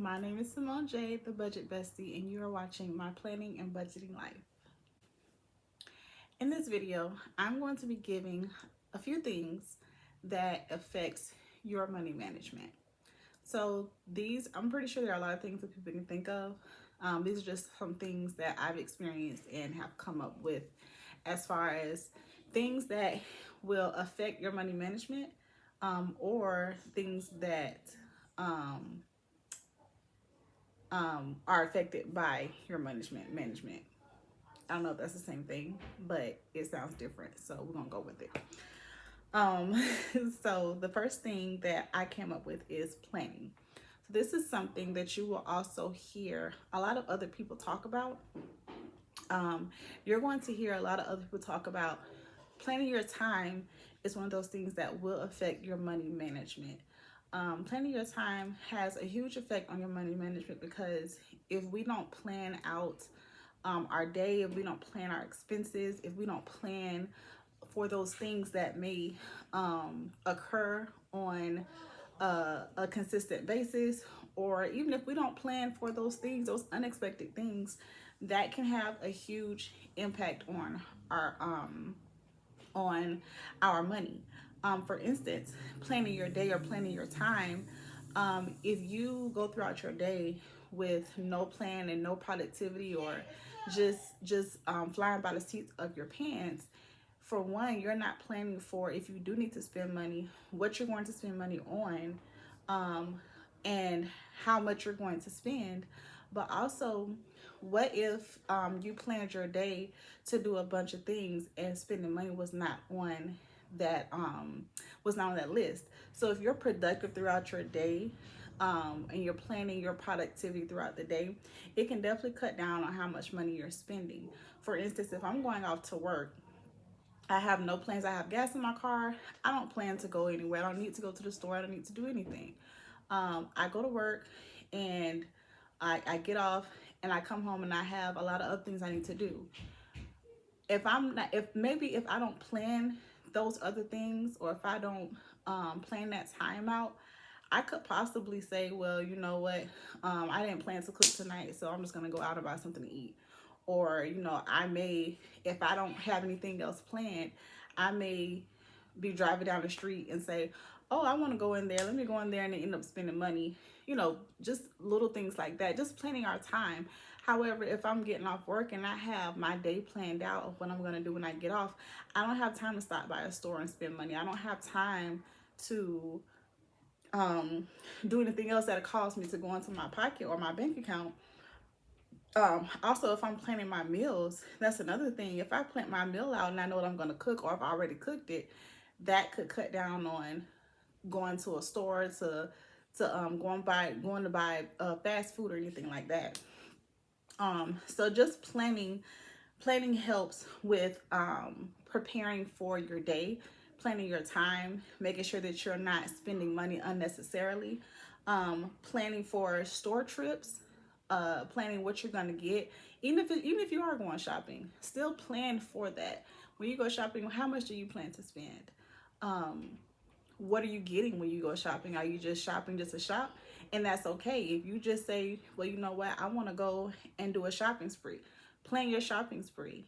My name is Simone J, the Budget Bestie, and you are watching my Planning and Budgeting Life. In this video, I'm going to be giving a few things that affects your money management. So I'm pretty sure there are a lot of things that people can think of. These are just some things that I've experienced and have come up with as far as things that will affect your money management, or things that um, are affected by your management. I don't know if that's the same thing, but it sounds different, so we're gonna go with it. Um, so the first thing that I came up with is planning. So this is something that you will also hear a lot of other people talk about. You're going to hear a lot of other people talk about planning your time is one of those things that will affect your money management. Planning your time has a huge effect on your money management because if we don't plan out our day, if we don't plan our expenses, if we don't plan for those things that may occur on a consistent basis, or even if we don't plan for those things, those unexpected things, that can have a huge impact our on our money. For instance, planning your day or planning your time. If you go throughout your day with no plan and no productivity, or just flying by the seat of your pants, for one, you're not planning for, if you do need to spend money, what you're going to spend money on, and how much you're going to spend. But also, what if you planned your day to do a bunch of things and spending money that was not on that list? So if you're productive throughout your day, and you're planning your productivity throughout the day, it can definitely cut down on how much money you're spending. For instance, if I'm going off to work, I have no plans. I have gas in my car. I don't plan to go anywhere. I don't need to go to the store. I don't need to do anything. I go to work and I get off and I come home and I have a lot of other things I need to do. If I don't plan those other things, or if I don't plan that time out, I could possibly say, well, you know what, I didn't plan to cook tonight, so I'm just gonna go out and buy something to eat. Or, I may, if I don't have anything else planned, I may be driving down the street and say, oh, I want to go in there. Let me go in there, and then end up spending money. Just little things like that. Just planning our time. However, if I'm getting off work and I have my day planned out of what I'm going to do when I get off, I don't have time to stop by a store and spend money. I don't have time to do anything else that costs me to go into my pocket or my bank account. Also, if I'm planning my meals, that's another thing. If I plan my meal out and I know what I'm going to cook, or if I already cooked it, that could cut down on going to a store to going to buy fast food or anything like that. So just planning helps with preparing for your day, planning your time, making sure that you're not spending money unnecessarily, planning for store trips, planning what you're going to get. Even if you are going shopping, still plan for that. When you go shopping, how much do you plan to spend? What are you getting when you go shopping? Are you just shopping just to shop? And that's okay. If you just say, well, you know what, I want to go and do a shopping spree, plan your shopping spree.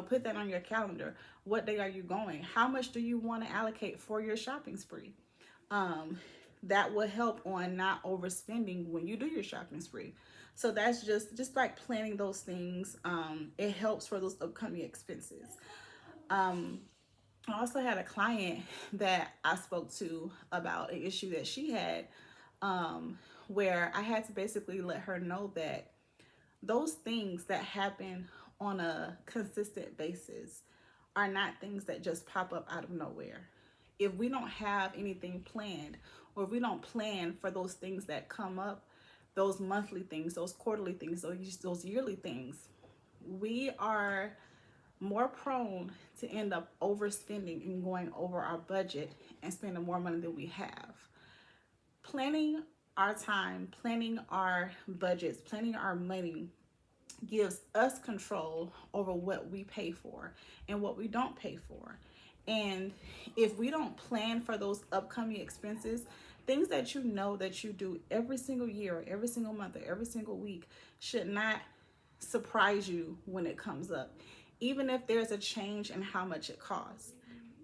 Put that on your calendar. What day are you going? How much do you want to allocate for your shopping spree? That will help on not overspending when you do your shopping spree. So that's just like planning those things. It helps for those upcoming expenses. I also had a client that I spoke to about an issue that she had, where I had to basically let her know that those things that happen on a consistent basis are not things that just pop up out of nowhere. If we don't have anything planned, or if we don't plan for those things that come up, those monthly things, those quarterly things, those yearly things, we are more prone to end up overspending and going over our budget and spending more money than we have. Planning our time, planning our budgets, planning our money gives us control over what we pay for and what we don't pay for. And if we don't plan for those upcoming expenses, Things that you know that you do every single year, or every single month, or every single week should not surprise you when it comes up. Even if there's a change in how much it costs,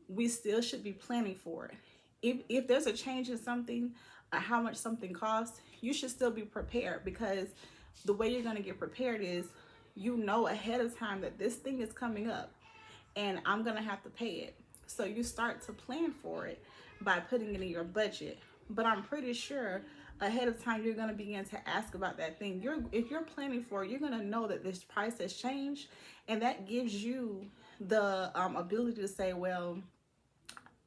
we still should be planning for it. If there's a change in something, how much something costs, you should still be prepared, because the way you're going to get prepared is, you know ahead of time that this thing is coming up and I'm going to have to pay it. So you start to plan for it by putting it in your budget. But I'm pretty sure ahead of time you're going to begin to ask about that thing. If you're planning for it, you're going to know that this price has changed, and that gives you the ability to say, well,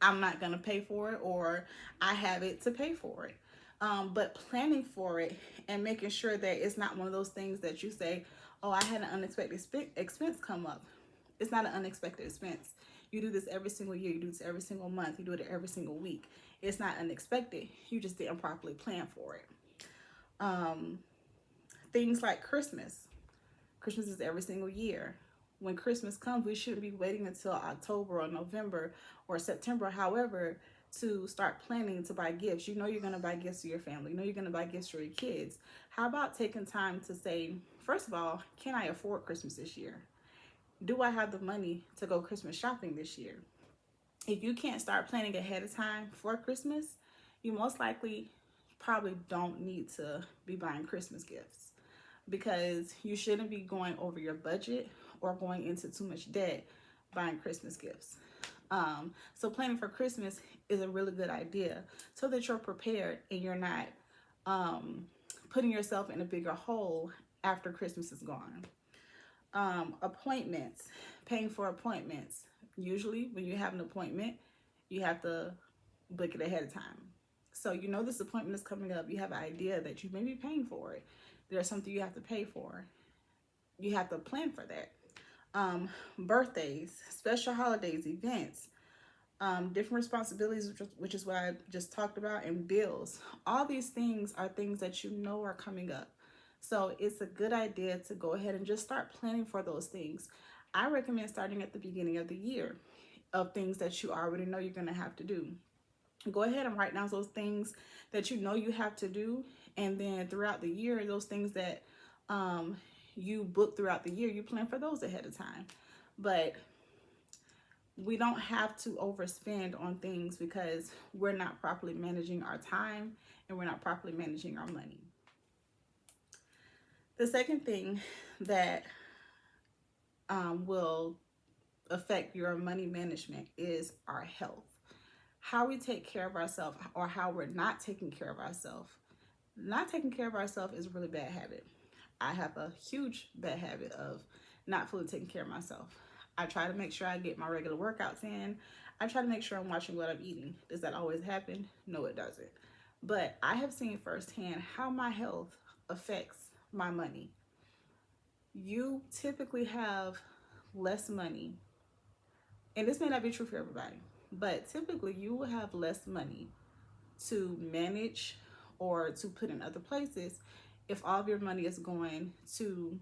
I'm not going to pay for it, or I have it to pay for it. But planning for it and making sure that it's not one of those things that you say, oh, I had an unexpected expense come up. It's not an unexpected expense. You do this every single year. You do this every single month. You do it every single week. It's not unexpected. You just didn't properly plan for it. Things like Christmas. Christmas is every single year. When Christmas comes, we shouldn't be waiting until October or November or September, however, to start planning to buy gifts. You know you're going to buy gifts to your family. You know you're going to buy gifts for your kids. How about taking time to say, first of all, can I afford Christmas this year? Do I have the money to go Christmas shopping this year? If you can't start planning ahead of time for Christmas, you most likely probably don't need to be buying Christmas gifts, because you shouldn't be going over your budget or going into too much debt buying Christmas gifts. So planning for Christmas is a really good idea, so that you're prepared and you're not putting yourself in a bigger hole after Christmas is gone. Appointments, paying for appointments. Usually when you have an appointment, you have to book it ahead of time. So you know this appointment is coming up. You have an idea that you may be paying for it. There's something you have to pay for. You have to plan for that. Birthdays, special holidays, events, different responsibilities, which is what I just talked about, and bills. All these things are things that you know are coming up. So it's a good idea to go ahead and just start planning for those things. I recommend starting at the beginning of the year of things that you already know you're going to have to do. Go ahead and write down those things that you know you have to do, and then throughout the year, those things that you book throughout the year, you plan for those ahead of time. But we don't have to overspend on things because we're not properly managing our time and we're not properly managing our money. The second thing that will affect your money management is our health. How we take care of ourselves, or how we're not taking care of ourselves. Not taking care of ourselves is a really bad habit. I have a huge bad habit of not fully taking care of myself. I try to make sure I get my regular workouts in. I try to make sure I'm watching what I'm eating. Does that always happen? No, it doesn't. But I have seen firsthand how my health affects my money. You typically have less money, and this may not be true for everybody, but typically you will have less money to manage or to put in other places if all of your money is going to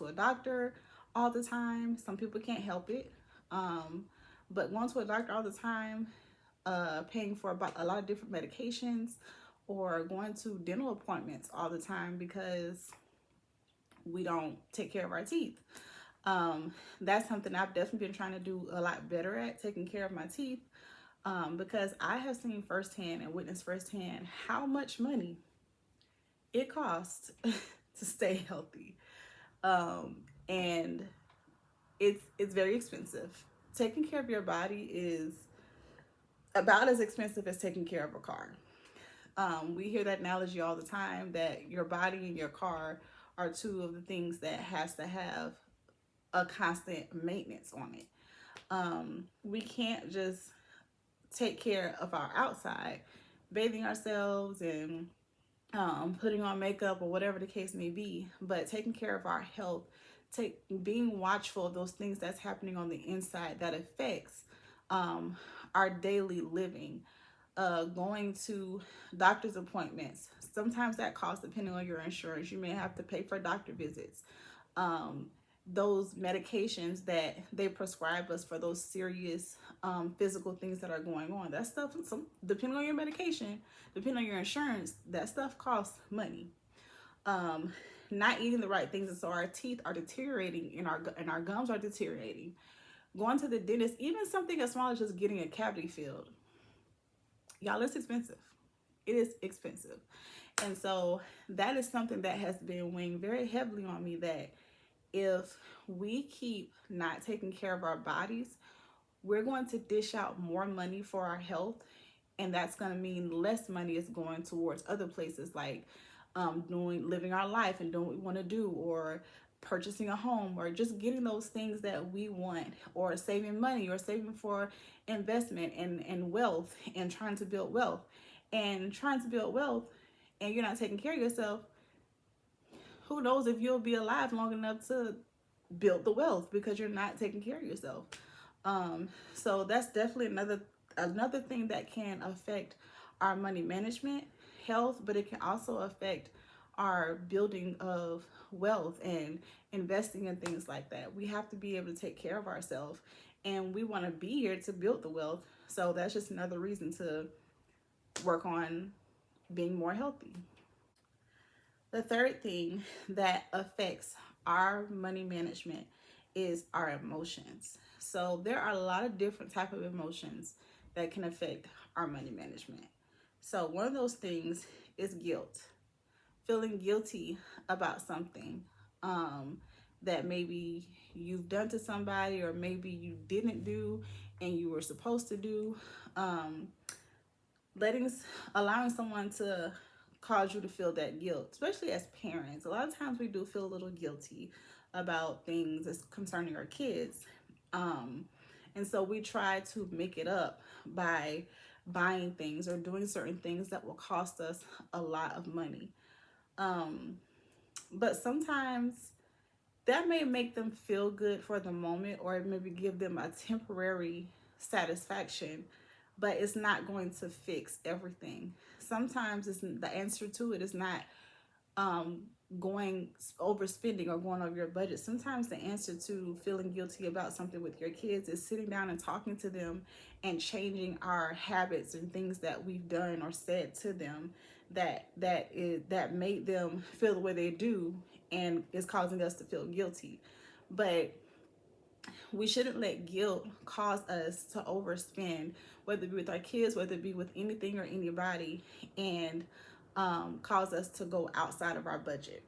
a doctor all the time. Some people can't help it, but going to a doctor all the time, paying for about a lot of different medications, or going to dental appointments all the time because we don't take care of our teeth. That's something I've definitely been trying to do a lot better at, taking care of my teeth, because I have seen firsthand and witnessed firsthand how much money it costs to stay healthy. And it's very expensive. Taking care of your body is about as expensive as taking care of a car. We hear that analogy all the time, that your body and your car are two of the things that has to have a constant maintenance on it. We can't just take care of our outside, bathing ourselves and putting on makeup or whatever the case may be, but taking care of our health, being watchful of those things that's happening on the inside that affects our daily living. Going to doctor's appointments. Sometimes that costs, depending on your insurance. You may have to pay for doctor visits. those medications that they prescribe us for those serious physical things that are going on. That stuff, depending on your medication, depending on your insurance, that stuff costs money. um, Not eating the right things, and so our teeth are deteriorating and our gums are deteriorating. Going to the dentist, even something as small as just getting a cavity filled, y'all, it's expensive. It is expensive. And so that is something that has been weighing very heavily on me, that if we keep not taking care of our bodies, we're going to dish out more money for our health, and that's going to mean less money is going towards other places, like living our life and doing what we want to do, or purchasing a home, or just getting those things that we want, or saving money, or saving for investment and wealth, and trying to build wealth. And trying to build wealth, and you're not taking care of yourself, who knows if you'll be alive long enough to build the wealth, because you're not taking care of yourself. So that's definitely another thing that can affect our money management, health, but it can also affect our building of wealth and investing in things like that. We have to be able to take care of ourselves, and we want to be here to build the wealth. So that's just another reason to work on being more healthy. The third thing that affects our money management is our emotions. So there are a lot of different type of emotions that can affect our money management. So one of those things is guilt. Feeling guilty about something that maybe you've done to somebody, or maybe you didn't do and you were supposed to do. Um, letting Allowing someone to cause you to feel that guilt, especially as parents. A lot of times we do feel a little guilty about things that's concerning our kids. um and so we try to make it up by buying things or doing certain things that will cost us a lot of money. um but sometimes that may make them feel good for the moment, or maybe give them a temporary satisfaction, but it's not going to fix everything. Sometimes it's the answer to it is not um, going overspending or going over your budget. Sometimes the answer to feeling guilty about something with your kids is sitting down and talking to them and changing our habits and things that we've done or said to them that made them feel the way they do and is causing us to feel guilty. But we shouldn't let guilt cause us to overspend, whether it be with our kids, whether it be with anything or anybody, and cause us to go outside of our budget.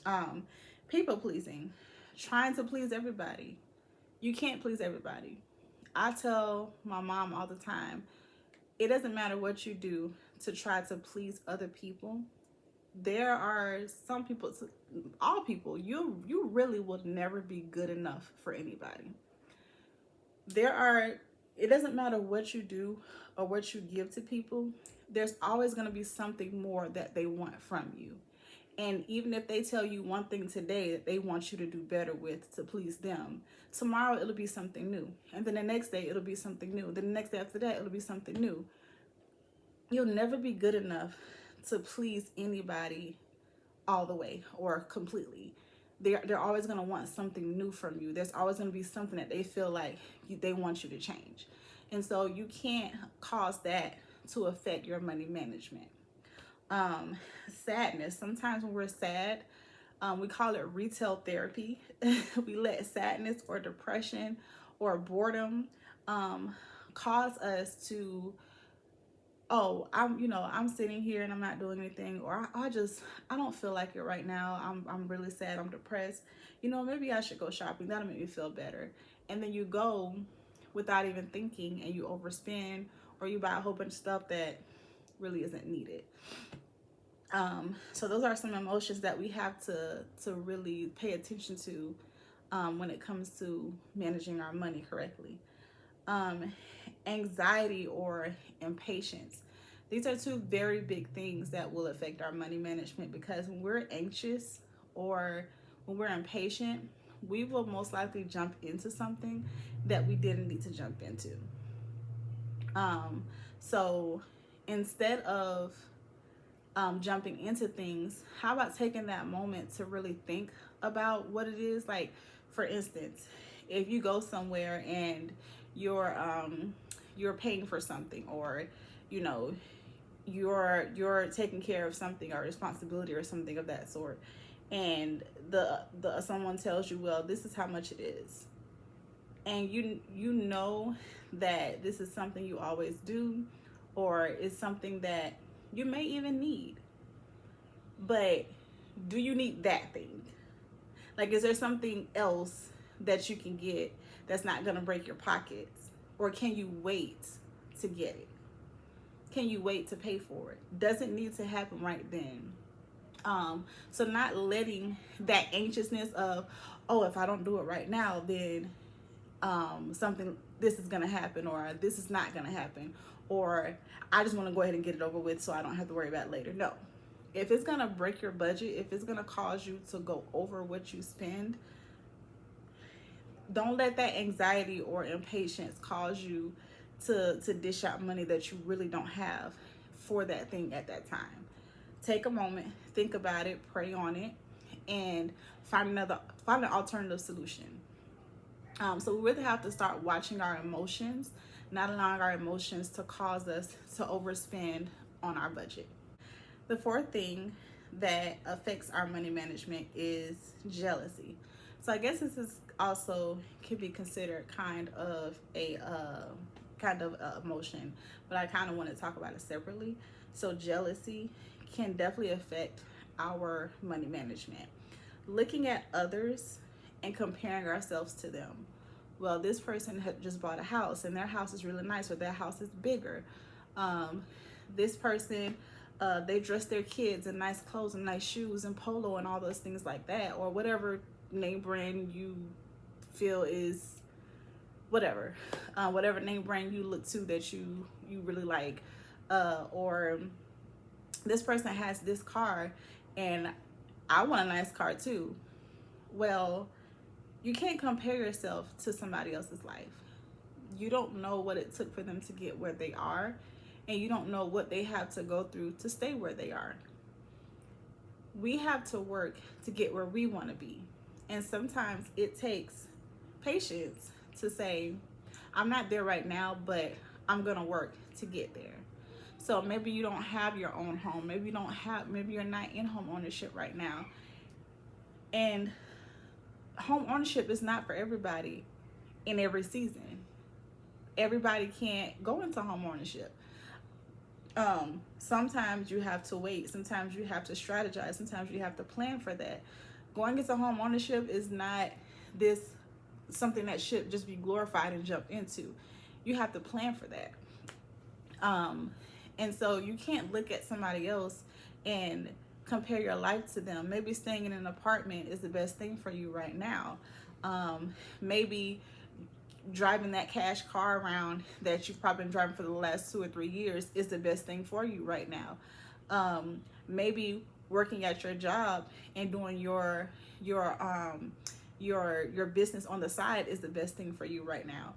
Um, People pleasing, trying to please everybody. You can't please everybody. I tell my mom all the time, it doesn't matter what you do to try to please other people. There are some people, all people, you really will never be good enough for anybody. There are It doesn't matter what you do or what you give to people, there's always going to be something more that they want from you. And even if they tell you one thing today that they want you to do better with to please them, tomorrow it'll be something new, and then the next day it'll be something new, then the next day after that it'll be something new. You'll never be good enough to please anybody all the way or completely. They're always going to want something new from you. There's always going to be something that they feel like they want you to change. And so you can't cause that to affect your money management. um Sadness, sometimes when we're sad, we call it retail therapy. We let sadness or depression or boredom um cause us to, oh, I'm sitting here and I'm not doing anything, or I don't feel like it right now. I'm really sad, I'm depressed. Maybe I should go shopping, that'll make me feel better. And then you go without even thinking, and you overspend, or you buy a whole bunch of stuff that really isn't needed. So those are some emotions that we have to really pay attention to when it comes to managing our money correctly. um, Anxiety or impatience. These are two very big things that will affect our money management, because when we're anxious or when we're impatient, we will most likely jump into something that we didn't need to jump into. Um, so instead of jumping into things, how about taking that moment to really think about what it is? Like, for instance, if you go somewhere and you're you're paying for something, or you know you're taking care of something or responsibility or something of that sort, and the someone tells you, well, this is how much it is, and you know that this is something you always do, or it's something that you may even need, but do you need that thing? Like, is there something else that you can get that's not going to break your pockets? Or can you wait to get it? Can you wait to pay for it? Doesn't need to happen right then. So not letting that anxiousness of, oh, if I don't do it right now, then something, this is going to happen, or this is not going to happen, or I just want to go ahead and get it over with so I don't have to worry about it later. No. If it's going to break your budget, if it's going to cause you to go over what you spend, don't let that anxiety or impatience cause you to dish out money that you really don't have for that thing at that time. Take a moment, think about it, pray on it, and find an alternative solution. So we really have to start watching our emotions, not allowing our emotions to cause us to overspend on our budget. The fourth thing that affects our money management is jealousy. So I guess this is also can be considered kind of emotion, but I kind of want to talk about it separately. So jealousy can definitely affect our money management. Looking at others and comparing ourselves to them. Well, this person had just bought a house and their house is really nice, or their house is bigger. This person, they dress their kids in nice clothes and nice shoes and polo and all those things like that, or whatever name brand you feel is whatever, whatever name brand you look to that you really like, or this person has this car and I want a nice car too. Well, you can't compare yourself to somebody else's life. You don't know what it took for them to get where they are, and you don't know what they have to go through to stay where they are. We have to work to get where we want to be. And sometimes it takes patience to say, I'm not there right now, but I'm going to work to get there. So maybe you don't have your own home. Maybe you're not in home ownership right now. And home ownership is not for everybody in every season. Everybody can't go into home ownership. Sometimes you have to wait. Sometimes you have to strategize. Sometimes you have to plan for that. Going into home ownership is not this something that should just be glorified and jumped into. You have to plan for that. And so you can't look at somebody else and compare your life to them. Maybe staying in an apartment is the best thing for you right now. Maybe driving that cash car around that you've probably been driving for the last 2 or 3 years is the best thing for you right now. Maybe working at your job and doing your business on the side is the best thing for you right now.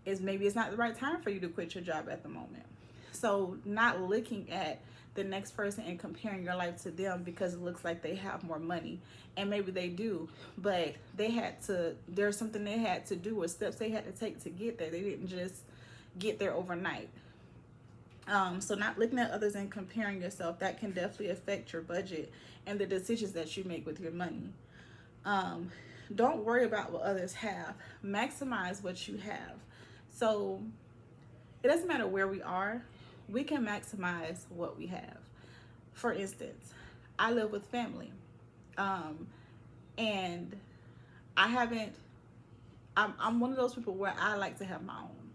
Maybe it's not the right time for you to quit your job at the moment. So not looking at the next person and comparing your life to them because it looks like they have more money, and maybe they do, but there's something they had to do or steps they had to take to get there. They didn't just get there overnight. So not looking at others and comparing yourself, that can definitely affect your budget and the decisions that you make with your money. Don't worry about what others have. Maximize what you have. So it doesn't matter where we are, we can maximize what we have. For instance, I live with family, and I'm one of those people where I like to have my own.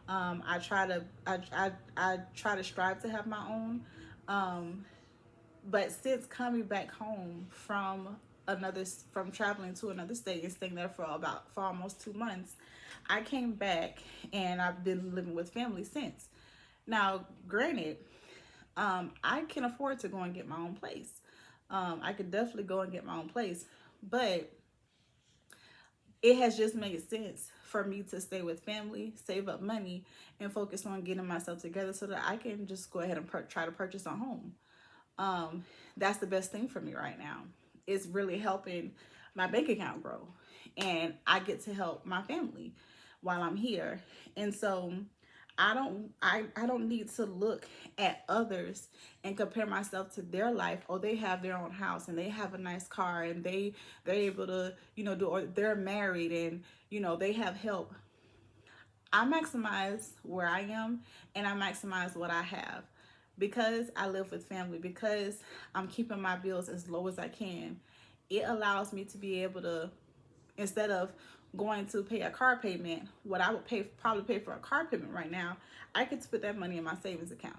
I try to strive to have my own. But since coming back home from traveling to another state and staying there for almost 2 months, I came back and I've been living with family since. Now, granted, I can afford to go and get my own place. I could definitely go and get my own place, but it has just made sense for me to stay with family, save up money, and focus on getting myself together so that I can just go ahead and try to purchase a home. um, that's the best thing for me right now. It's really helping my bank account grow, and I get to help my family while I'm here. And so I don't need to look at others and compare myself to their life. Oh, they have their own house and they have a nice car and they're able to, do, or they're married and they have help. I maximize where I am, and I maximize what I have because I live with family, because I'm keeping my bills as low as I can. It allows me to be able to, instead of going to pay a car payment, what I would probably pay for a car payment right now, I get to put that money in my savings account.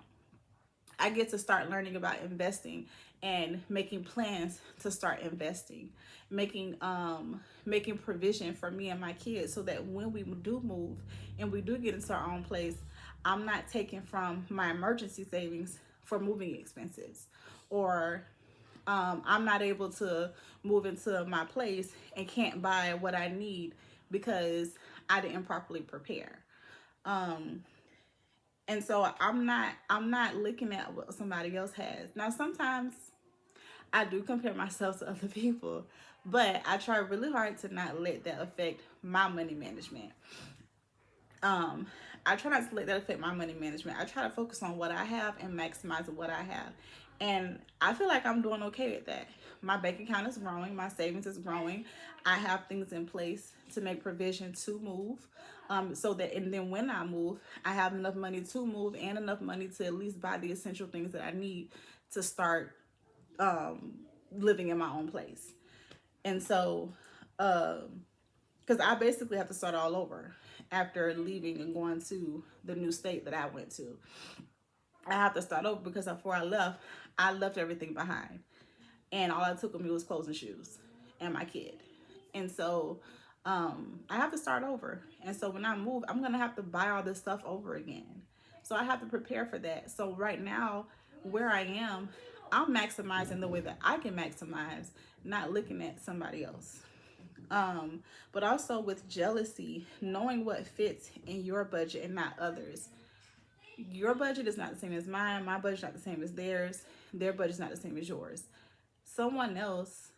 I get to start learning about investing and making plans to start investing, making provision for me and my kids so that when we do move and we do get into our own place, I'm not taking from my emergency savings for moving expenses, or I'm not able to move into my place and can't buy what I need because I didn't properly prepare. Um, and so I'm not looking at what somebody else has. Now sometimes I do compare myself to other people, but I try really hard to not let that affect my money management. um I try not to let that affect my money management. I try to focus on what I have and maximize what I have. And I feel like I'm doing okay at that. My bank account is growing, my savings is growing. I have things in place to make provision to move. So that, and then when I move, I have enough money to move and enough money to at least buy the essential things that I need to start living in my own place. And so, because I basically have to start all over after leaving and going to the new state that I went to. I have to start over because before I left everything behind, and all I took with me was clothes and shoes and my kid. And so, I have to start over. And so when I move, I'm gonna have to buy all this stuff over again. So I have to prepare for that. So right now, where I am, I'm maximizing the way that I can maximize, not looking at somebody else. But also with jealousy, knowing what fits in your budget and not others. Your budget is not the same as mine. My budget's not the same as theirs. Their budget's not the same as yours. Someone else,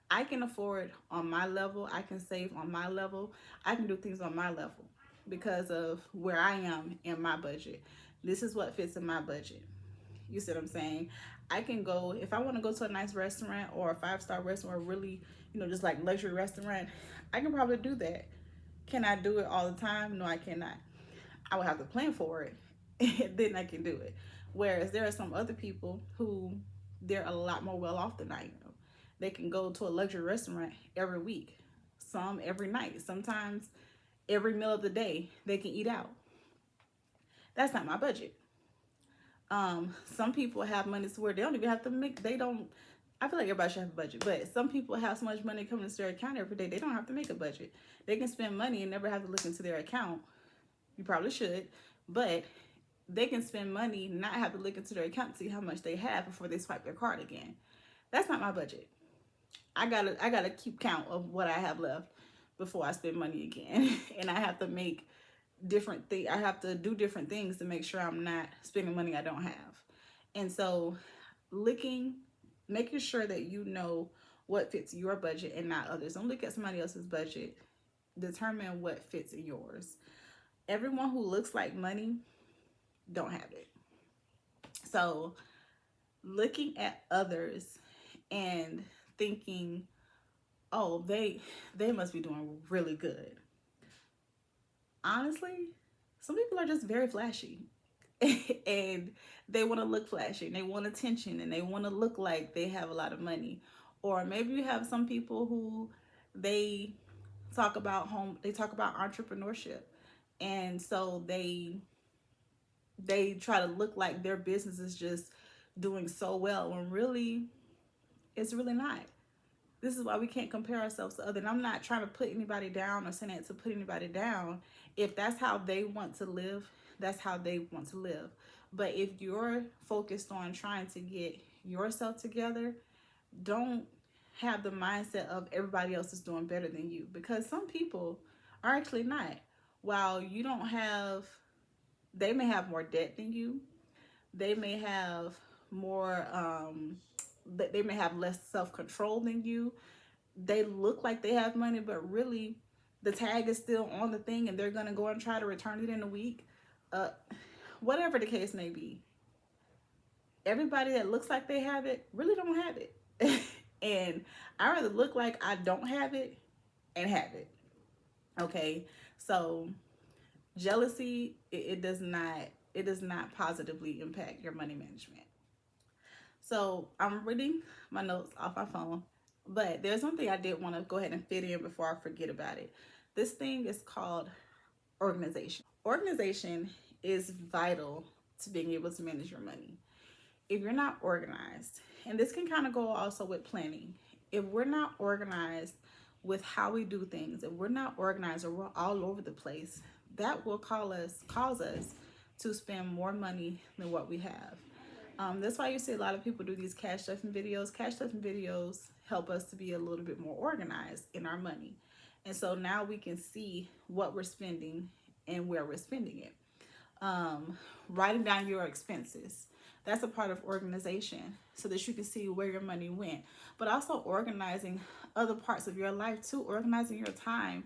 I can afford on my level. I can save on my level. I can do things on my level because of where I am in my budget. This is what fits in my budget. You see what I'm saying? I can go, if I want to go to a nice restaurant or a 5-star restaurant, or really, just like luxury restaurant, I can probably do that. Can I do it all the time? No, I cannot. I would have to plan for it, and then I can do it. Whereas there are some other people who they're a lot more well off than I am. They can go to a luxury restaurant every week, some every night, sometimes every meal of the day they can eat out. That's not my budget. Some people have money to where they don't even have to make. They don't. I feel like everybody should have a budget, but some people have so much money coming into their account every day they don't have to make a budget. They can spend money and never have to look into their account. You probably should, but they can spend money, not have to look into their account to see how much they have before they swipe their card again. That's not my budget. I gotta keep count of what I have left before I spend money again, and I have to make different things. I have to do different things to make sure I'm not spending money I don't have. And so, looking, making sure that you know what fits your budget and not others. Don't look at somebody else's budget. Determine what fits in yours. Everyone who looks like money don't have it. So, looking at others and thinking, "Oh, they must be doing really good." Honestly, some people are just very flashy. And they want to look flashy and they want attention and they want to look like they have a lot of money. Or maybe you have some people who they they talk about entrepreneurship, and so they try to look like their business is just doing so well when really it's really not. This is why we can't compare ourselves to others. And I'm not trying to put anybody down or saying it to put anybody down. If that's how they want to live, that's how they want to live. But if you're focused on trying to get yourself together, don't have the mindset of everybody else is doing better than you, because some people are actually not. While you don't have, they may have more debt than you, they may have more, they may have less self-control than you. They look like they have money, but really the tag is still on the thing and they're going to go and try to return it in a week. Uh, Whatever the case may be, everybody that looks like they have it really don't have it. And I rather look like I don't have it and have it. Okay. So jealousy, it does not positively impact your money management. So I'm reading my notes off my phone, but there's one thing I did want to go ahead and fit in before I forget about it. This thing is called organization. Organization is vital to being able to manage your money. If you're not organized, and this can kind of go also with planning, if we're not organized with how we do things, if we're not organized or we're all over the place, that will cause us to spend more money than what we have. That's why you see a lot of people do these cash stuffing videos. Cash stuffing videos help us to be a little bit more organized in our money. And so now we can see what we're spending and where we're spending it. Writing down your expenses. That's a part of organization so that you can see where your money went. But also organizing other parts of your life too, organizing your time.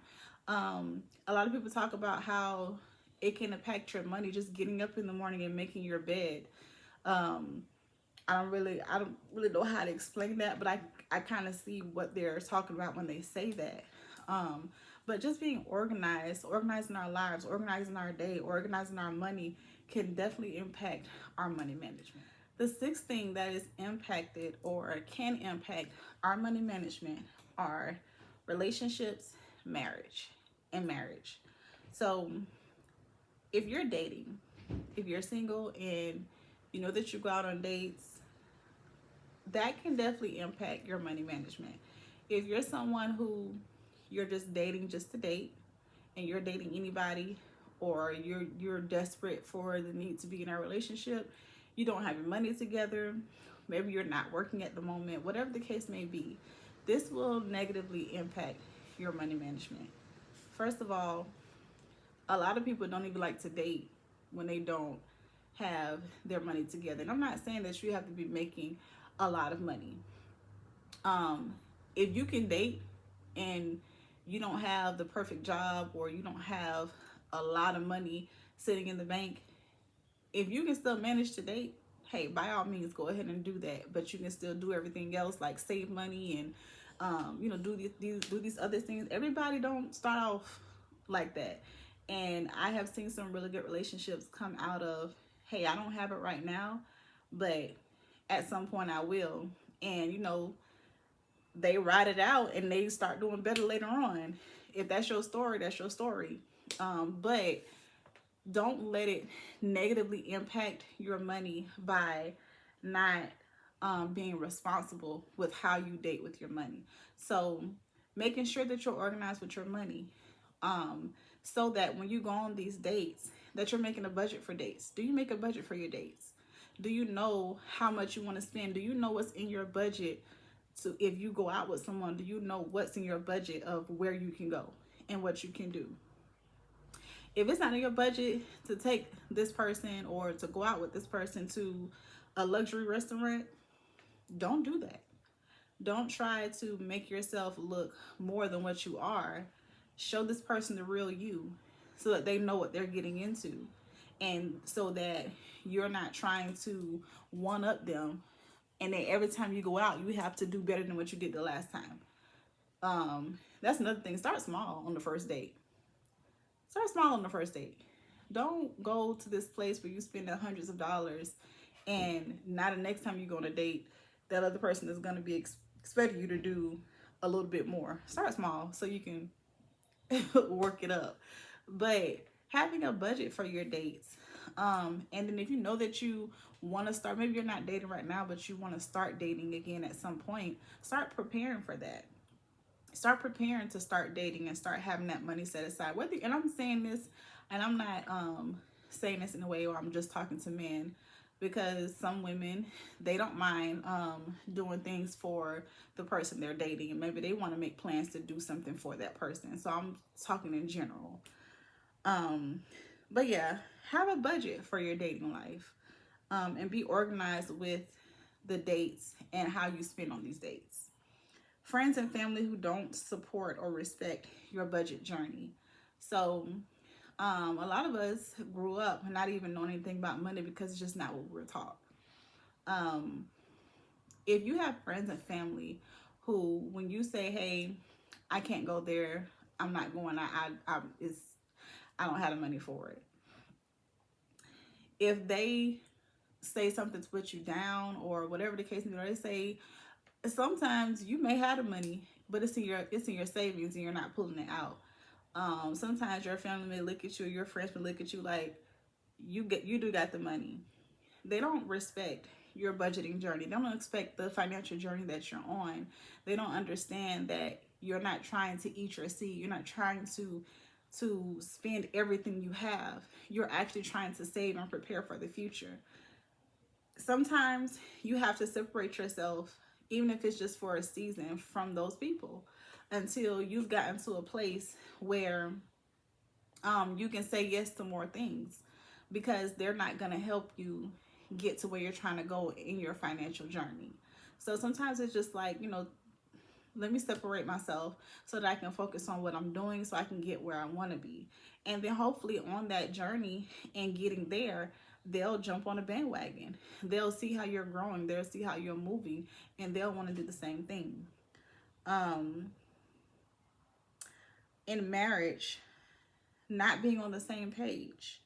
A lot of people talk about how it can impact your money just getting up in the morning and making your bed. Um, I don't really know how to explain that, but I kind of see what they're talking about when they say that. Um, but just being organized, organizing our lives, organizing our day, organizing our money can definitely impact our money management. The sixth thing that is impacted or can impact our money management are relationships, marriage. So if you're dating, if you're single and you know that you go out on dates, that can definitely impact your money management. If you're someone who you're just dating just to date and you're dating anybody, or you're desperate for the need to be in a relationship, you don't have your money together, maybe you're not working at the moment, whatever the case may be, this will negatively impact your money management. First of all, a lot of people don't even like to date when they don't have their money together. And I'm not saying that you have to be making a lot of money. Um, if you can date and you don't have the perfect job or you don't have a lot of money sitting in the bank, if you can still manage to date, hey, by all means, go ahead and do that. But you can still do everything else, like save money and do these other things. Everybody don't start off like that. And I have seen some really good relationships come out of, hey, I don't have it right now, but at some point I will. And they ride it out and they start doing better later on. If that's your story, that's your story. But don't let it negatively impact your money by not being responsible with how you date with your money. So making sure that you're organized with your money, so that when you go on these dates, that you're making a budget for dates. Do you make a budget for your dates? Do you know how much you want to spend? Do you know what's in your budget? So if you go out with someone, do you know what's in your budget of where you can go and what you can do? If it's not in your budget to take this person or to go out with this person to a luxury restaurant, don't do that. Don't try to make yourself look more than what you are. Show this person the real you so that they know what they're getting into, and so that you're not trying to one up them, and then every time you go out you have to do better than what you did the last time. That's another thing. Start small on the first date. Start small on the first date. Don't go to this place where you spend hundreds of dollars and now the next time you go on a date, that other person is going to be expecting you to do a little bit more. Start small so you can work it up. But having a budget for your dates. And then if you know that you want to start, maybe you're not dating right now, but you want to start dating again at some point, start preparing for that. Start preparing to start dating and start having that money set aside. And I'm saying this, and I'm not saying this in a way where I'm just talking to men, because some women, they don't mind doing things for the person they're dating, and maybe they want to make plans to do something for that person. So I'm talking in general. But yeah, have a budget for your dating life. and be organized with the dates and how you spend on these dates. Friends and family who don't support or respect your budget journey. So, a lot of us grew up not even knowing anything about money because it's just not what we were taught. Um, if you have friends and family who, when you say, "Hey, I can't go there. I'm not going. I don't have the money for it." If they say something to put you down or whatever the case may be, they say sometimes you may have the money, but it's in your savings and you're not pulling it out. Sometimes your family may look at you, your friends may look at you like you do got the money. They don't respect your budgeting journey. They don't expect the financial journey that you're on. They don't understand that you're not trying to eat your seed. You're not trying to spend everything you have. You're actually trying to save and prepare for the future. Sometimes you have to separate yourself, even if it's just for a season, from those people until you've gotten to a place where you can say yes to more things, because they're not going to help you get to where you're trying to go in your financial journey. So sometimes it's just like, let me separate myself so that I can focus on what I'm doing so I can get where I want to be. And then hopefully on that journey and getting there, they'll jump on a bandwagon. They'll see how you're growing. They'll see how you're moving, and they'll want to do the same thing. Um, in marriage, not being on the same page,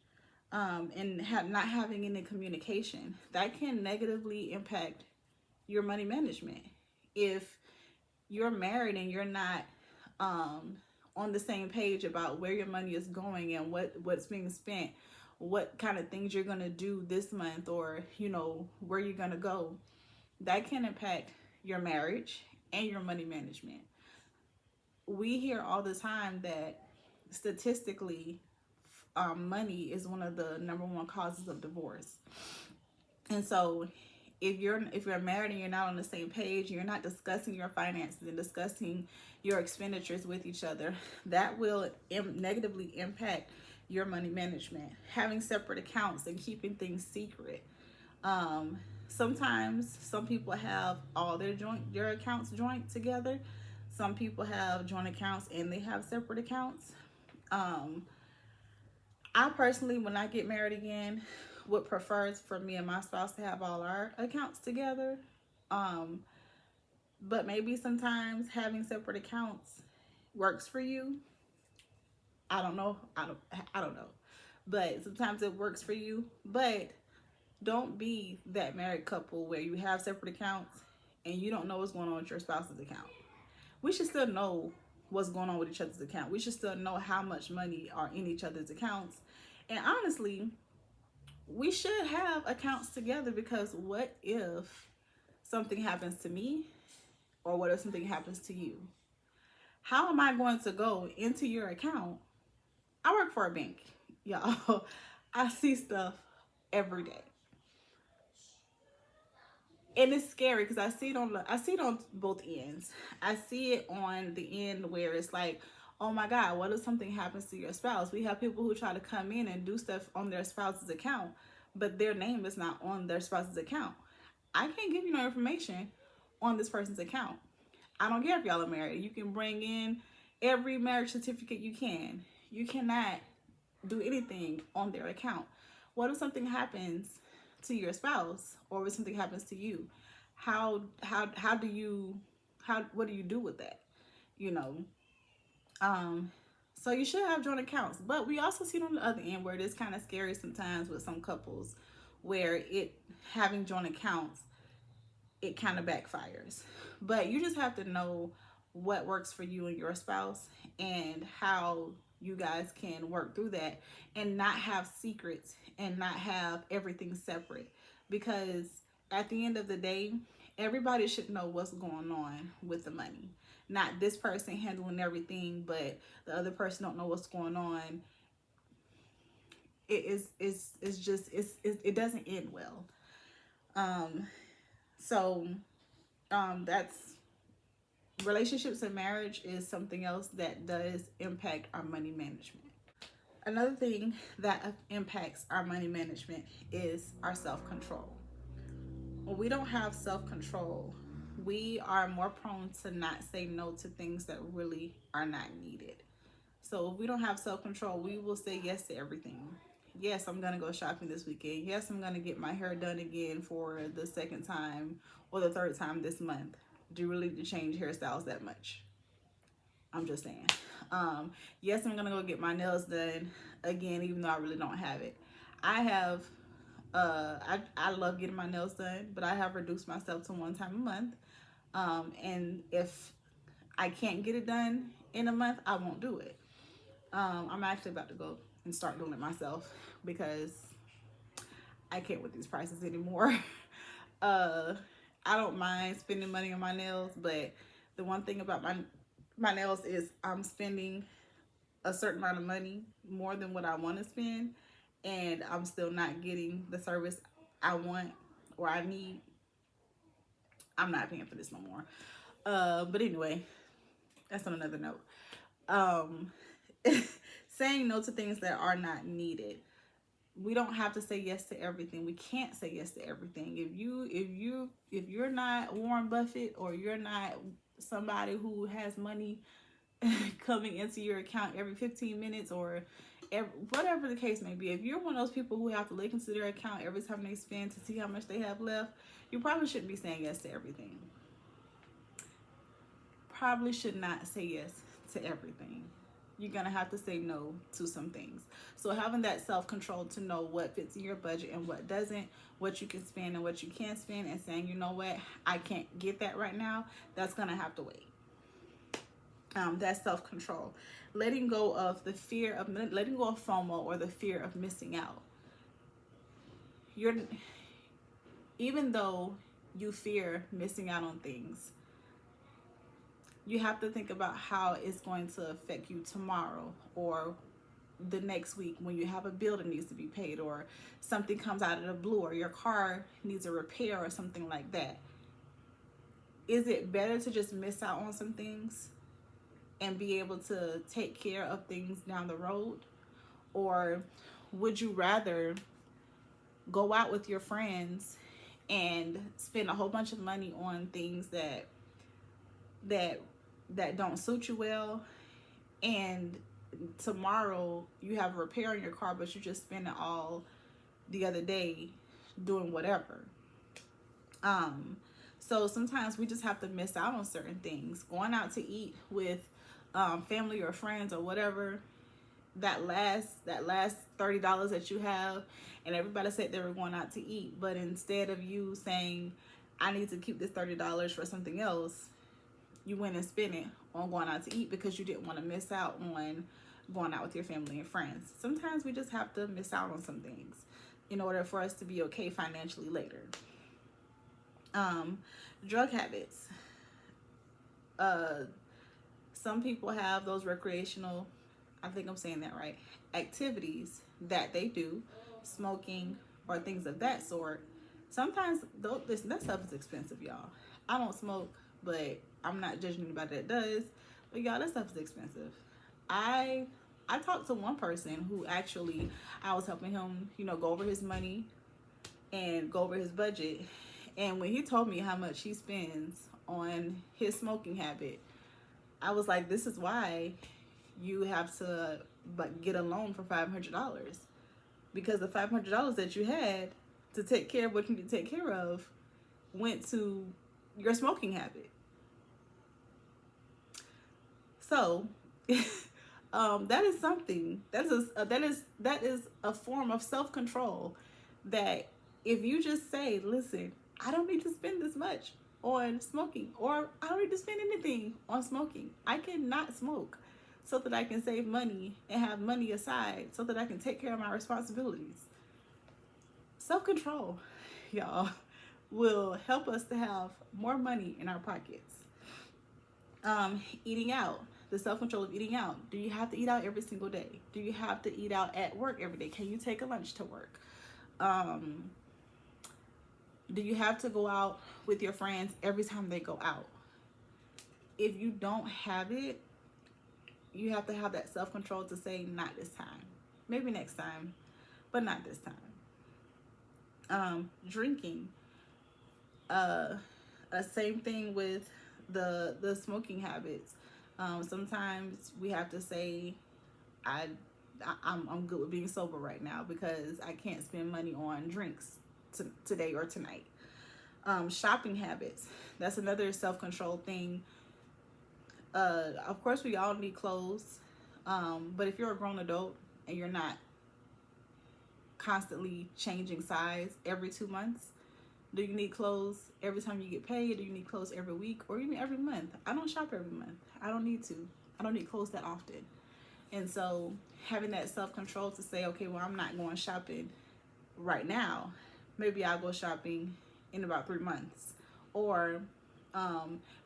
and not having any communication, that can negatively impact your money management. If you're married and you're not on the same page about where your money is going and what's being spent, what kind of things you're going to do this month, or where you're going to go, that can impact your marriage and your money management. We hear all the time that statistically, money is one of the number one causes of divorce. And so if you're married and you're not on the same page, you're not discussing your finances and discussing your expenditures with each other, that will negatively impact your money management. Having separate accounts and keeping things secret. Sometimes some people have all their accounts joint together. Some people have joint accounts and they have separate accounts. I personally, when I get married again, would prefer for me and my spouse to have all our accounts together. Um, but maybe sometimes having separate accounts works for you. I don't know. I don't know. But sometimes it works for you. But don't be that married couple where you have separate accounts and you don't know what's going on with your spouse's account. We should still know what's going on with each other's account. We should still know how much money are in each other's accounts. And honestly, we should have accounts together, because what if something happens to me, or what if something happens to you? How am I going to go into your account? I work for a bank, y'all. I see stuff every day. And it's scary because I see it on both ends. I see it on the end where it's like, oh my God, what if something happens to your spouse? We have people who try to come in and do stuff on their spouse's account, but their name is not on their spouse's account. I can't give you no information on this person's account. I don't care if y'all are married. You can bring in every marriage certificate you can. You cannot do anything on their account. What if something happens to your spouse, or if something happens to you? How do you what do you do with that? You know. So you should have joint accounts, but we also see it on the other end where it is kind of scary sometimes with some couples, where it having joint accounts, it kind of backfires. But you just have to know what works for you and your spouse, and how you guys can work through that and not have secrets and not have everything separate, because at the end of the day, everybody should know what's going on with the money. Not this person handling everything, but the other person don't know what's going on. It doesn't end well. Um, so that's relationships and marriage is something else that does impact our money management. Another thing that impacts our money management is our self-control. When we don't have self-control, we are more prone to not say no to things that really are not needed. So if we don't have self-control, we will say yes to everything. Yes, I'm gonna go shopping this weekend. Yes, I'm gonna get my hair done again for the second time or the third time this month. Do you really need to change hairstyles that much? I'm just saying. Yes, I'm gonna go get my nails done again, even though I really don't have it. I have I love getting my nails done, but I have reduced myself to one time a month. And if I can't get it done in a month, I won't do it. I'm actually about to go and start doing it myself because I can't with these prices anymore. uh, I don't mind spending money on my nails, but the one thing about my nails is I'm spending a certain amount of money more than what I want to spend, and I'm still not getting the service I want or I need. I'm not paying for this no more. But anyway, that's on another note. Um, saying no to things that are not needed. We don't have to say yes to everything. We can't say yes to everything. If you're not Warren Buffett, or you're not somebody who has money coming into your account every 15 minutes, or whatever the case may be, if you're one of those people who have to look into their account every time they spend to see how much they have left, you probably shouldn't be saying yes to everything. Probably should not say yes to everything. You're gonna have to say no to some things. So having that self-control to know what fits in your budget and what doesn't, what you can spend and what you can't spend, and saying, you know what, I can't get that right now, that's gonna have to wait. That's self-control. Letting go of the fear of letting go of FOMO, or the fear of missing out. You're Even though you fear missing out on things, you have to think about how it's going to affect you tomorrow or the next week when you have a bill that needs to be paid, or something comes out of the blue, or your car needs a repair or something like that. Is it better to just miss out on some things and be able to take care of things down the road? Or would you rather go out with your friends and spend a whole bunch of money on things that don't suit you well, and tomorrow you have a repair on your car, but you just spend it all the other day doing whatever? So sometimes we just have to miss out on certain things. Going out to eat with family or friends or whatever, that last $30 that you have, and everybody said they were going out to eat, but instead of you saying, I need to keep this $30 for something else, you went and spent it on going out to eat because you didn't want to miss out on going out with your family and friends. Sometimes we just have to miss out on some things in order for us to be okay financially later. Drug habits. Some people have those recreational, I think I'm saying that right, activities that they do, smoking or things of that sort. Sometimes that stuff is expensive, y'all. I don't smoke, but I'm not judging anybody that does. But y'all, that stuff is expensive. I talked to one person who actually, I was helping him, go over his money and go over his budget. And when he told me how much he spends on his smoking habit, I was like, this is why you have to get a loan for $500, because the $500 that you had to take care of what you need to take care of went to your smoking habit. So that is something that is a form of self-control, that if you just say, listen, I don't need to spend this much on smoking, or I don't need to spend anything on smoking. I cannot smoke so that I can save money and have money aside so that I can take care of my responsibilities. Self-control, y'all, will help us to have more money in our pockets. Eating out, the self-control of eating out. Do you have to eat out every single day? Do you have to eat out at work every day? Can you take a lunch to work? Do you have to go out with your friends every time they go out? If you don't have it, you have to have that self-control to say, not this time. maybe next time, but not this time. Drinking, uh, same thing with the smoking habits. Sometimes we have to say, I, I'm good with being sober right now because I can't spend money on drinks today or tonight. Shopping habits, that's another self-control thing. Of course we all need clothes, but if you're a grown adult and you're not constantly changing size every 2 months, do you need clothes every time you get paid? Do you need clothes every week or even every month? I don't shop every month. I don't need to. I don't need clothes that often. And so having that self-control to say, okay, well, I'm not going shopping right now. Maybe I'll go shopping in about 3 months. Or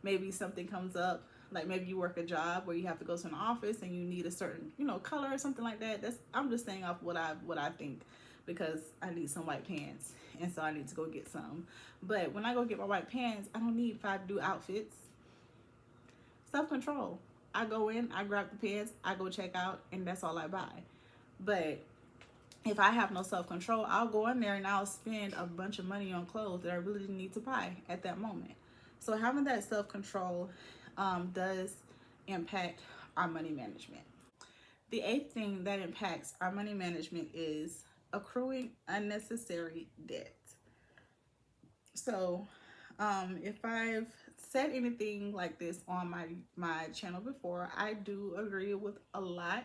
maybe something comes up, like maybe you work a job where you have to go to an office and you need a certain, color or something like that. I'm just saying off what I think, because I need some white pants and so I need to go get some. But when I go get my white pants, I don't need 5 new outfits. Self-control. I go in, I grab the pants, I go check out, and that's all I buy. But if I have no self-control, I'll go in there and I'll spend a bunch of money on clothes that I really didn't need to buy at that moment. So having that self-control does impact our money management. The eighth thing that impacts our money management is accruing unnecessary debt. So if I've said anything like this on my channel before, I do agree with a lot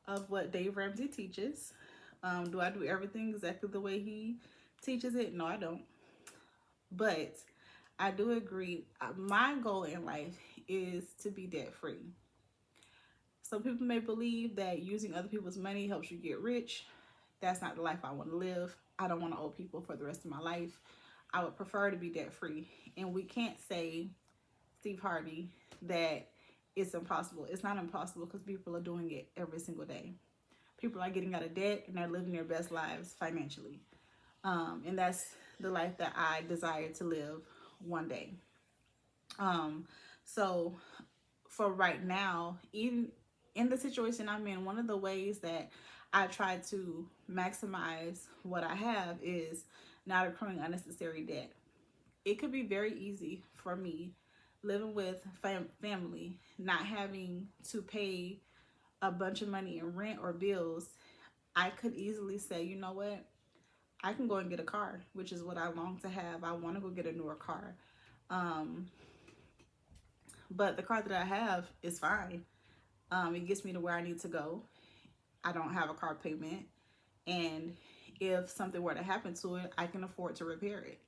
of what Dave Ramsey teaches. Do I do everything exactly the way he teaches it? No, I don't. But I do agree. My goal in life is to be debt free. Some people may believe that using other people's money helps you get rich. That's not the life I want to live. I don't want to owe people for the rest of my life. I would prefer to be debt free. And we can't say, Steve Harvey, that it's impossible. It's not impossible because people are doing it every single day. People are getting out of debt and they're living their best lives financially. And that's the life that I desire to live one day. So for right now, even in the situation I'm in, one of the ways that I try to maximize what I have is not accruing unnecessary debt. It could be very easy for me living with family, not having to pay a bunch of money in rent or bills. I could easily say, you know what? I can go and get a car, which is what I long to have. I want to go get a newer car. Um, but the car that I have is fine. It gets me to where I need to go. I don't have a car payment. And if something were to happen to it, I can afford to repair it,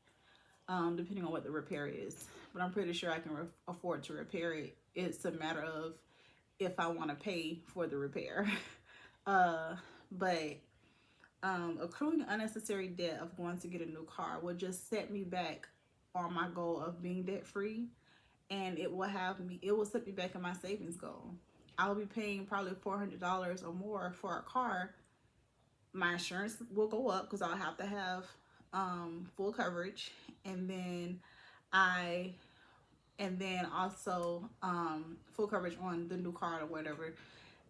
depending on what the repair is. But I'm pretty sure I can afford to repair it. It's a matter of if I want to pay for the repair. But accruing unnecessary debt of going to get a new car will just set me back on my goal of being debt free, and it will set me back in my savings goal. I'll be paying probably $400 or more for a car. My insurance will go up because I'll have to have full coverage, and then I and then also full coverage on the new car or whatever,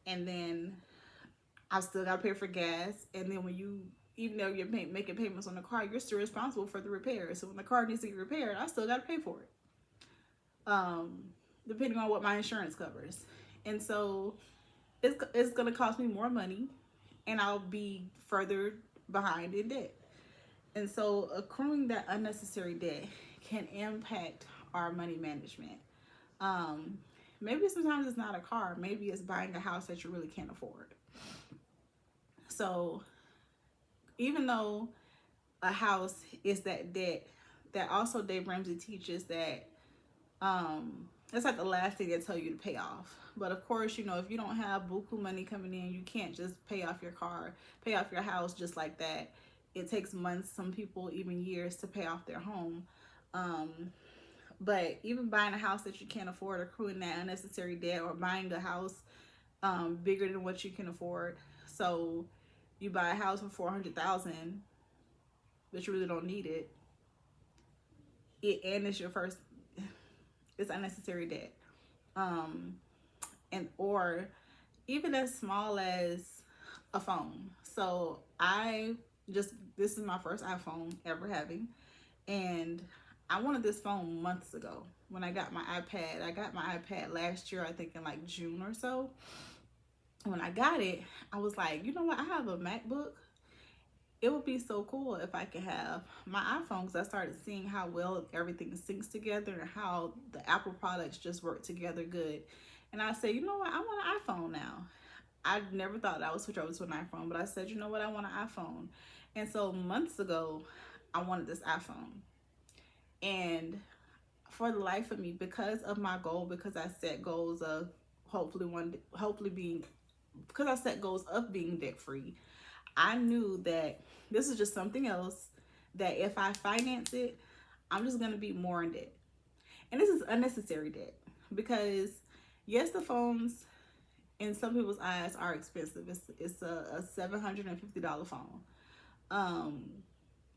and then I still gotta pay for gas. And then even though you're making payments on the car, you're still responsible for the repair. So when the car needs to get repaired, I still gotta pay for it, depending on what my insurance covers. And so it's gonna cost me more money, and I'll be further behind in debt. And so accruing that unnecessary debt can impact our money management. Um, Maybe sometimes it's not a car. Maybe it's buying a house that you really can't afford. So even though a house is that debt, that also Dave Ramsey teaches that it's like the last thing they tell you to pay off. But of course, if you don't have buku money coming in, you can't just pay off your car, pay off your house just like that. It takes months, some people even years, to pay off their home. But even buying a house that you can't afford, accruing that unnecessary debt, or buying a house bigger than what you can afford. So you buy a house for $400,000, but you really don't need it. And it's your first. It's unnecessary debt. And or even as small as a phone. So this is my first iPhone ever having. And I wanted this phone months ago when I got my iPad. I got my iPad last year, I think in like June or so. When I got it, I was like, you know what? I have a MacBook. It would be so cool if I could have my iPhone, because I started seeing how well everything syncs together and how the Apple products just work together good. And I said, you know what? I want an iPhone now. I never thought I would switch over to an iPhone, but I said, you know what? I want an iPhone. And so months ago, I wanted this iPhone. And for the life of me, because of my goal, because I set goals of hopefully being, because I set goals of being debt free, I knew that this is just something else that if I finance it, I'm just going to be more in debt. And this is unnecessary debt because, yes, the phones in some people's eyes are expensive. It's a $750 phone. Um,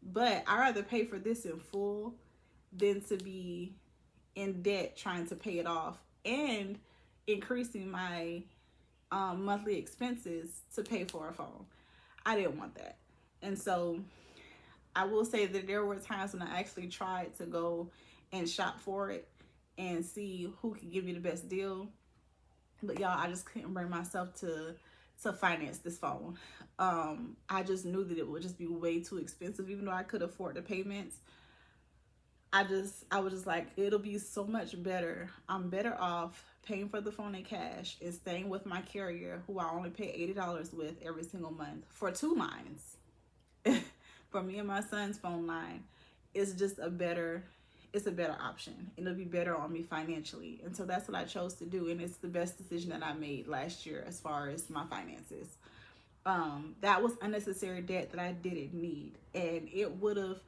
but I rather pay for this in full than to be in debt trying to pay it off and increasing my monthly expenses to pay for a phone. I didn't want that. And so I will say that there were times when I actually tried to go and shop for it and see who could give me the best deal. But y'all, I just couldn't bring myself to finance this phone. I just knew that it would just be way too expensive, even though I could afford the payments. I was just like, it'll be so much better. I'm better off paying for the phone in cash and staying with my carrier, who I only pay $80 with every single month for 2 lines. For me and my son's phone line, it's just it's a better option. It'll be better on me financially. And so that's what I chose to do. And it's the best decision that I made last year as far as my finances. That was unnecessary debt that I didn't need. And it would have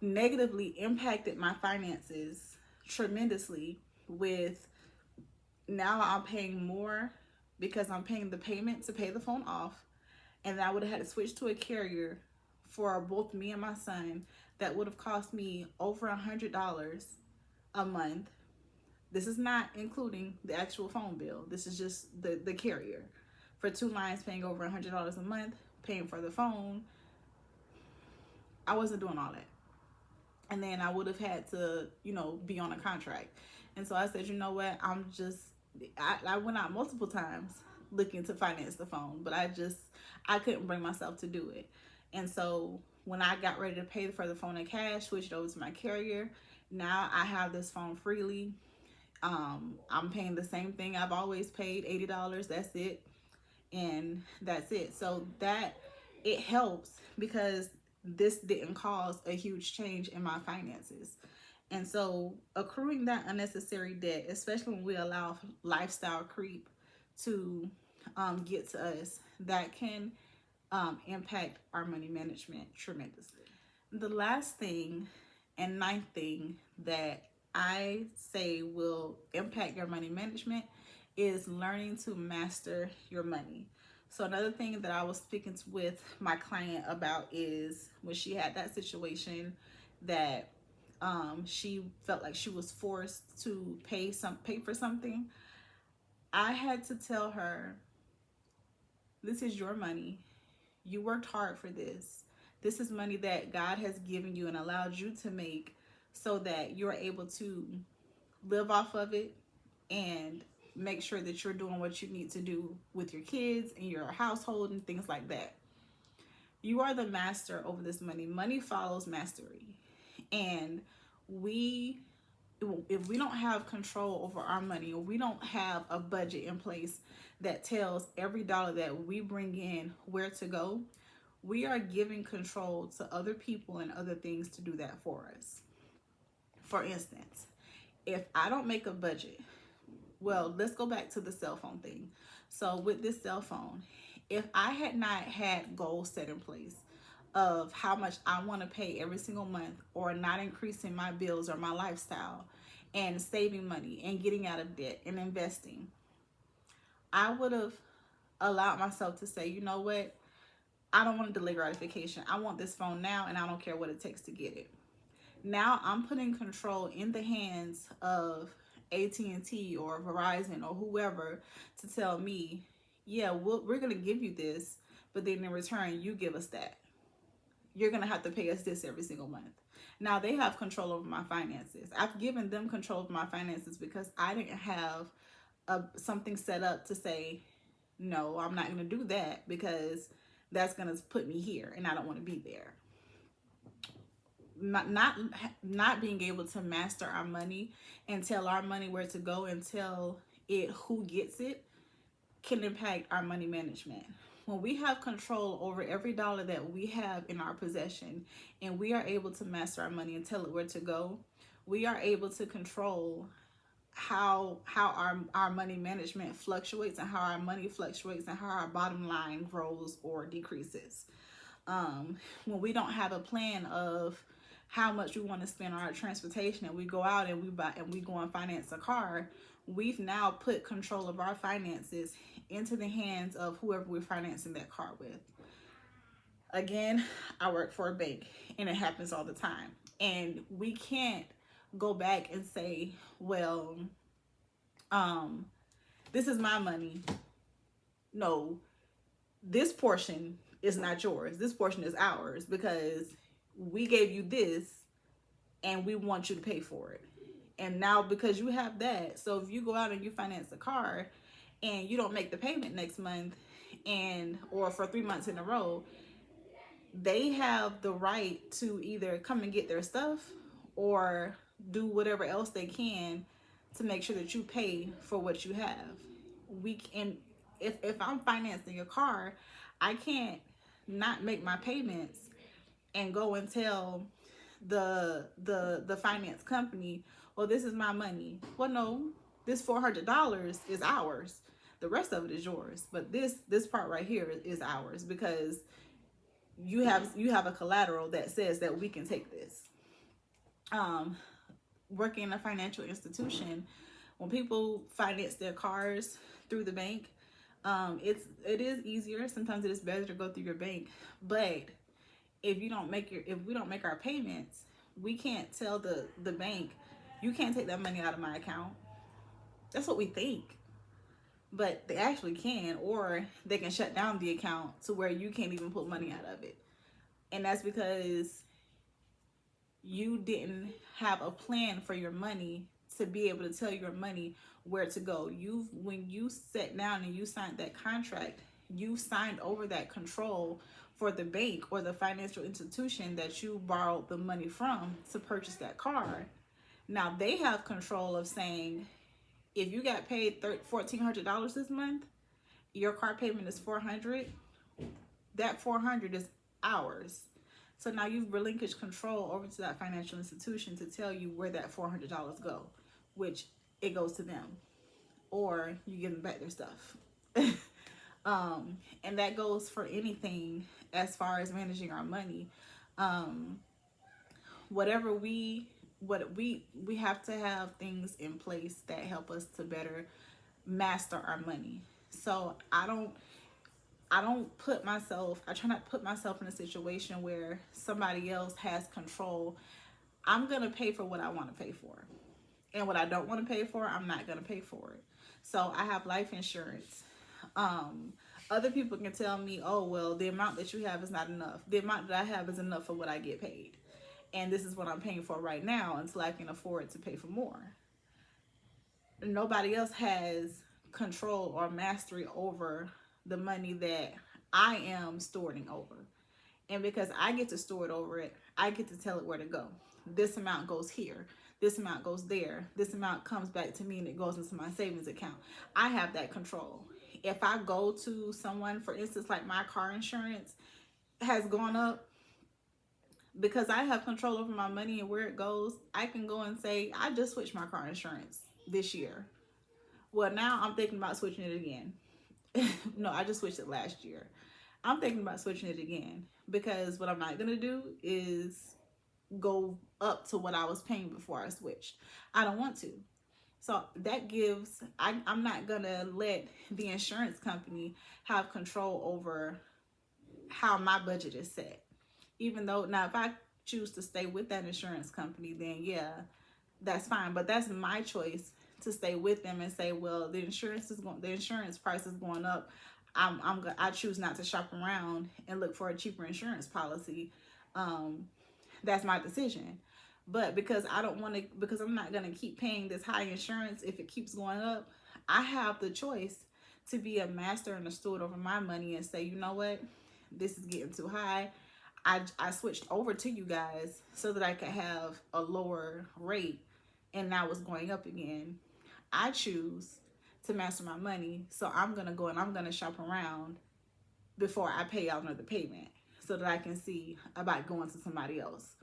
negatively impacted my finances tremendously, with now I'm paying more because I'm paying the payment to pay the phone off. And I would have had to switch to a carrier for both me and my son. That would have cost me over $100 a month. This is not including the actual phone bill. This is just the carrier. For 2 lines, paying over $100 a month, paying for the phone. I wasn't doing all that. And then I would have had to, be on a contract. And so I said, you know what, I went out multiple times looking to finance the phone, but I couldn't bring myself to do it. And so when I got ready to pay for the phone in cash, switched over to my carrier, now I have this phone freely. I'm paying the same thing I've always paid, $80, that's it. And that's it. So that, it helps because this didn't cause a huge change in my finances. And so accruing that unnecessary debt, especially when we allow lifestyle creep to get to us, that can impact our money management tremendously. The last thing and ninth thing that I say will impact your money management is learning to master your money. So another thing that I was speaking with my client about is when she had that situation that she felt like she was forced to pay for something. I had to tell her, this is your money. You worked hard for this. This is money that God has given you and allowed you to make so that you're able to live off of it and make sure that you're doing what you need to do with your kids and your household and things like that. You are the master over this money. Money follows mastery. And if we don't have control over our money, or we don't have a budget in place that tells every dollar that we bring in where to go, we are giving control to other people and other things to do that for us. For instance, if I don't make a budget, well, let's go back to the cell phone thing. So with this cell phone, if I had not had goals set in place of how much I want to pay every single month, or not increasing my bills or my lifestyle, and saving money and getting out of debt and investing, I would have allowed myself to say, you know what, I don't want to delay gratification. I want this phone now, and I don't care what it takes to get it. Now I'm putting control in the hands of AT&T or Verizon or whoever to tell me, yeah, we're going to give you this, but then in return, you give us that. You're going to have to pay us this every single month. Now they have control over my finances. I've given them control of my finances because I didn't have something set up to say, no, I'm not going to do that because that's going to put me here and I don't want to be there. Not being able to master our money and tell our money where to go and tell it who gets it can impact our money management. When we have control over every dollar that we have in our possession and we are able to master our money and tell it where to go, we are able to control how our money management fluctuates and how our money fluctuates and how our bottom line grows or decreases. When we don't have a plan of how much we want to spend on our transportation and we go out and we go and finance a car, we've now put control of our finances into the hands of whoever we're financing that car with. Again, I work for a bank and it happens all the time. And we can't go back and say, well, this is my money. No, this portion is not yours. This portion is ours because we gave you this and we want you to pay for it. And now because you have that, so if you go out and you finance a car and you don't make the payment next month or for 3 months in a row, they have the right to either come and get their stuff or do whatever else they can to make sure that you pay for what you have. We can, if I'm financing a car, I can't not make my payments and go and tell the finance company, well, this is my money. Well, no, this $400 is ours. The rest of it is yours. But this part right here is ours because you have a collateral that says that we can take this. Working in a financial institution, when people finance their cars through the bank, it is easier. Sometimes it is better to go through your bank, but if we don't make our payments, we can't tell the bank, you can't take that money out of my account. That's what we think, but they actually can, or they can shut down the account to where you can't even pull money out of it. And that's because you didn't have a plan for your money to be able to tell your money where to go. When you sat down and you signed that contract, you signed over that control for the bank or the financial institution that you borrowed the money from to purchase that car. Now they have control of saying, if you got paid $1,400 this month, your car payment is $400. That $400 is ours. So now you've relinquished control over to that financial institution to tell you where that $400 go, which it goes to them, or you give them back their stuff. And that goes for anything as far as managing our money. We have to have things in place that help us to better master our money. So I try not to put myself in a situation where somebody else has control. I'm going to pay for what I want to pay for. And what I don't want to pay for, I'm not going to pay for it. So I have life insurance. Other people can tell me, oh, well, the amount that you have is not enough. The amount that I have is enough for what I get paid. And this is what I'm paying for right now until I can afford to pay for more. Nobody else has control or mastery over the money that I am storing over. And because I get to store it over it, I get to tell it where to go. This amount goes here. This amount goes there. This amount comes back to me and it goes into my savings account. I have that control. If I go to someone, for instance, like my car insurance has gone up, because I have control over my money and where it goes, I can go and say, I just switched my car insurance this year. Well, now I'm thinking about switching it again. No, I just switched it last year. I'm thinking about switching it again because what I'm not going to do is go up to what I was paying before I switched. I don't want to. So that I'm not going to let the insurance company have control over how my budget is set. Even though, now if I choose to stay with that insurance company, then yeah, that's fine. But that's my choice to stay with them and say, well, the insurance price is going up. I choose not to shop around and look for a cheaper insurance policy. Um, that's my decision. But because I don't want to, because I'm not going to keep paying this high insurance if it keeps going up, I have the choice to be a master and a steward over my money and say, you know what, this is getting too high. I switched over to you guys so that I could have a lower rate, and now it's going up again. I choose to master my money, so I'm going to go and I'm going to shop around before I pay out another payment so that I can see about going to somebody else.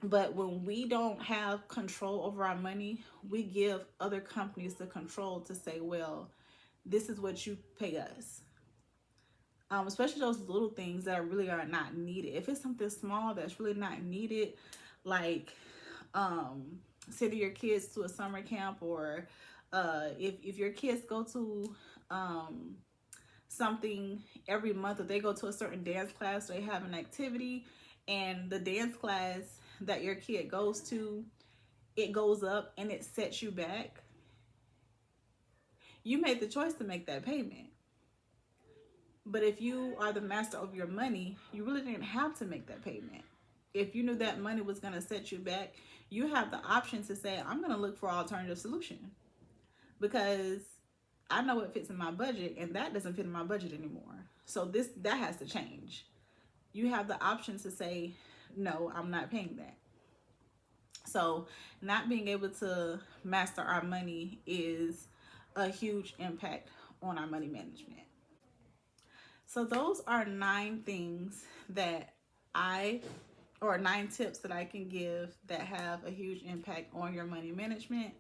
But when we don't have control over our money, we give other companies the control to say, well, this is what you pay us. Especially those little things that really are not needed. If it's something small that's really not needed, like sending your kids to a summer camp, or if your kids go to something every month, or they go to a certain dance class, they have an activity, and the dance class that your kid goes to, it goes up and it sets you back. You made the choice to make that payment. But if you are the master of your money, you really didn't have to make that payment. If you knew that money was going to set you back, you have the option to say, I'm going to look for an alternative solution, because I know it fits in my budget and that doesn't fit in my budget anymore. So that has to change. You have the option to say, no, I'm not paying that. So not being able to master our money is a huge impact on our money management. So those are 9 things that or 9 tips that I can give that have a huge impact on your money management.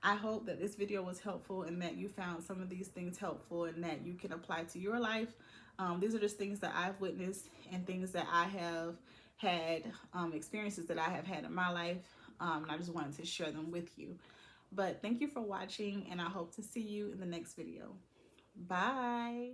I hope that this video was helpful and that you found some of these things helpful and that you can apply to your life. These are just things that I've witnessed and things that I have had, experiences that I have had in my life. And I just wanted to share them with you. But thank you for watching, and I hope to see you in the next video. Bye.